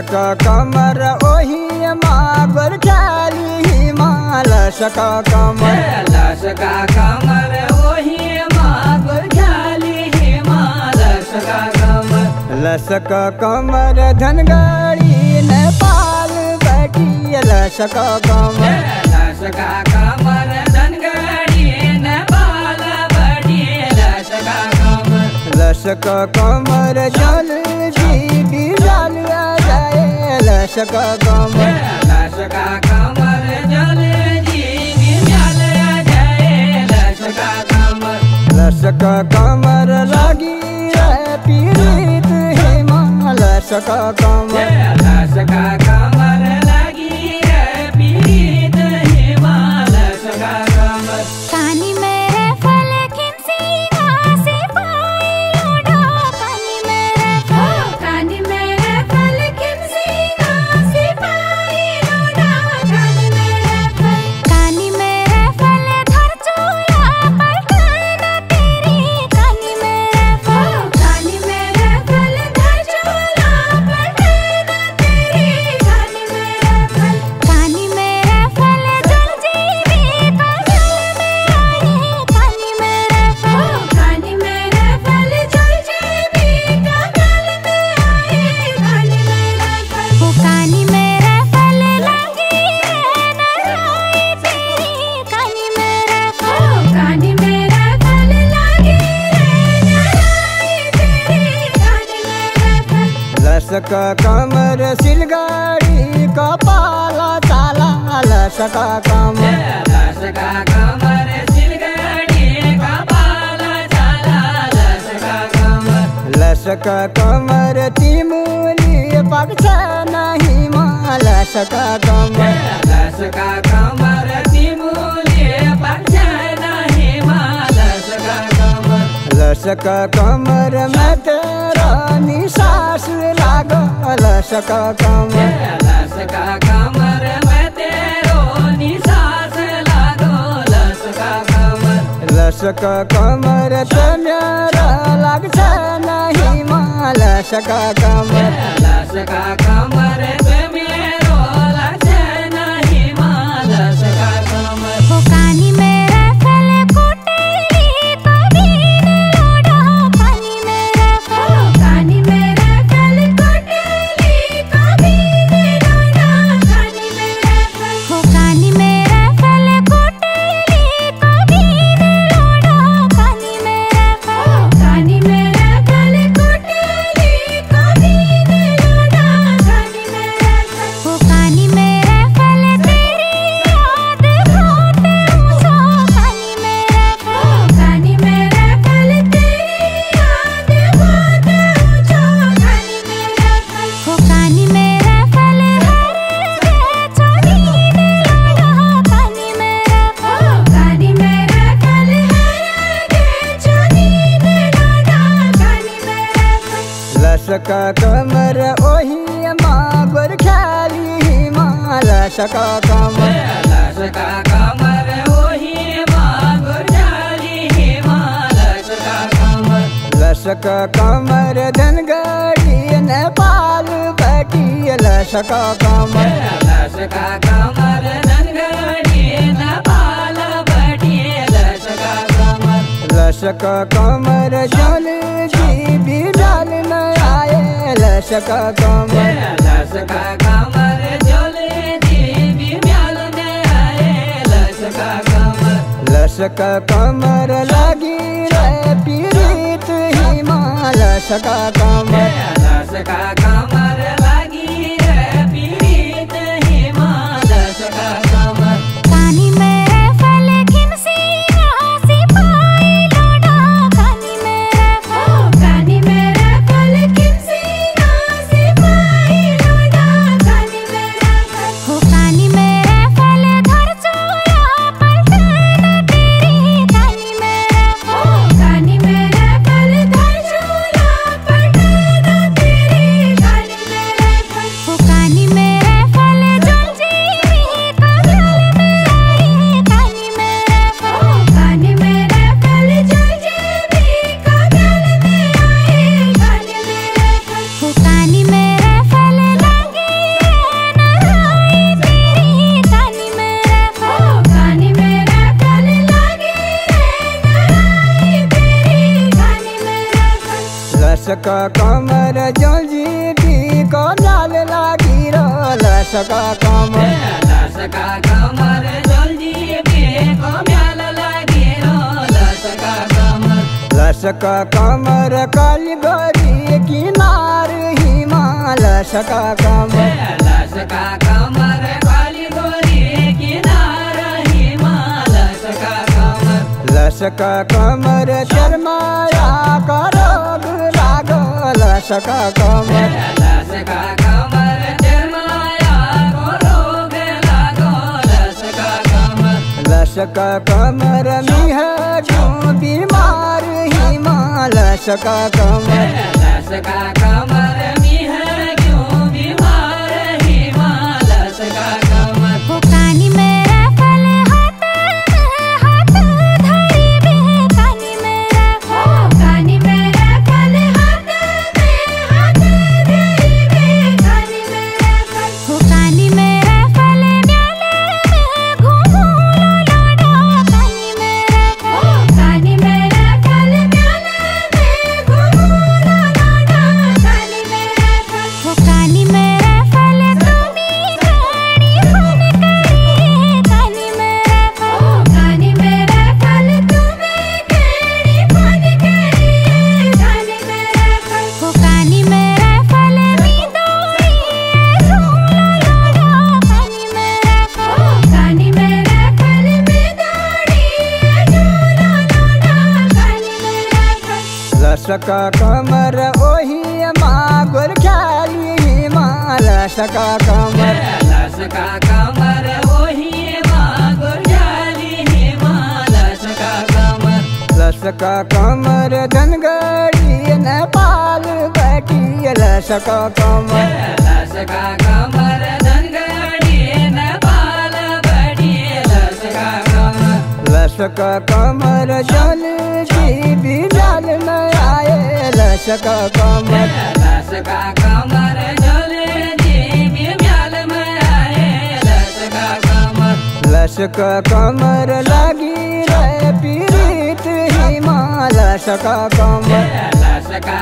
लसक कमर ओही मागर ख्याली लसक कमर लसक कमर ओही मागर ख्याली लसक कमर लसक कमर धनगढ़ी नेपाल बैठी लसक कमर लसक कमर धनगढ़ी नेपाल बैठी लसक कमर लसक कमर जल जी बिजल जाए लसक कमर लसक कमर जल जी बिजल जाए लसक कमर लसक कमर लगी पीड़ित हेमा लसक कमर लसक कमर लगी पीड़ित हेमा लसक कमर कानी मेरे फल खिमसी घासे पाए लोडो कानी मेरे फल खिमसी घासे पाए लोडो कानी मेरे फल धर चूला पलटना तेरी कानी मेरे फल धर चूला पलटना तेरी कानी मेरे फल जल जीवी काजल में आए कानी मेरे फल जल जीवी काजल में आए कानी मेरे फल लगी नराए तेरी कानी मेरे फल लगी नराए तेरी कानी मेरे फल लसक कमर सिलगाड़ी कपाला चाला लसक कमर लसक कमर सिलगड़ी कपाल चाला लसक कमर लसक कमर तिमुली पक्ष नहीं माँ लसक कमर लसक कमर तिमुली पक्ष नहीं माँ लसक कमर लसक कमर में तेरा निशास लाग लसक कमर लसक कमर में तेरो निशास लागो लसक कमर लसक कमर तेरा लग नहीं माँ लसक कमर लसक कमर पे मेरो लक्ष्य नहीं माँ लसक कमर कानी मेरे फल कोटेली कबीर लोडो कानी मेरे फल कोटेली कबीर लोडो कानी मेरे फल कोटेली कबीर लोडो कानी मेरे फल कोटेली कबीर लोडो कानी मेरे फल तेरी याद बहुत ऊंचो कानी मेरे फल तेरी याद बहुत ऊंचो कानी मेरे फल हर गे छोड़ी लोडो कानी मेरे फल हर गे छोड़ी लोडो कानी मेरे फल लसक कमर ओही मागर ख्याली माँ लसक कमर लसक कमर ओही मागर ख्याली माँ लसक कमर लसक कमर धनगढ़ी नेपाल बैठी लसक कमर लसक कमर धनगढ़ी नेपाल बैठी लसक कमर लसक कमर जल जी बिजल न आए लसक कमर लसक कमर जल जीवी म्याल ने आए लसक कमर लसक कमर लगी पीड़ित हिमा लसक कमर लसक कमर लगी पीड़ित हेमा लसक कमर कानी मेरे फल खिमसी घासे पाए लोडो कानी मेरे फल खिमसी घासे पाए लोडो कानी मेरे फल धर चूला पलटना तेरी कानी मेरे फल धर चूला पलटना तेरी कानी लसका कमर जलजी को लाल लागी रो लसका कमर लसका कमर जल्दी को म्याल लागे रो लसका कमर लसका कमर काली गरी किनार हिमाल लसका कमर लसका कमर काली गोरी किनार हिमाल लसका कमर लसका कमर शर्माया करोग लाग लसका कमर लसका कमर जरमाया को रोग लागो लसका कमर लसका कमर मिह क्यों बीमार हिमाल लसका कमर लसका कमर मिह क्यों बीमार हिमाल लसका कमर वो कानी मेरा फल हाथ धरी बे कानी मेरा कानी मेरा फल हाथ धरी बे कानी मेरा फल वो कानी मेरा फल म्याले में घूमू लोडा कानी मेरा कानी मेरा फल म्याले में घूमू लोडा कानी मेरा फल वो कानी मेरा फल तुम्ही गाड़ी फन करी कानी मेरा फल कानी मेरा फल तुम्ही गाड़ी फन करी कानी मेरा फल वो कानी मेरा फल मी दौड़ी झूला लोडा कानी मेरा फल कानी मेरा फल मी दौड़ी झूला लोडा कानी मेरा फल लसका कमर ओही मागुर ख्याली हिमाल लसका कमर लसका कमर वही मागुर जाली हिमाल लसका कमर लसका कमर धनगढ़ी नेपाल बैठी लसका कमर लसका कमर धनगढ़ी नेपाल बड़ी लसका कमर लसका कमर जल जी बिजल न आए लसका कमर लसका कमर जल्दी म्याल में आए लसका कमर लसका कमर लगी रे पीड़ित हिमाल लसका कमर लसका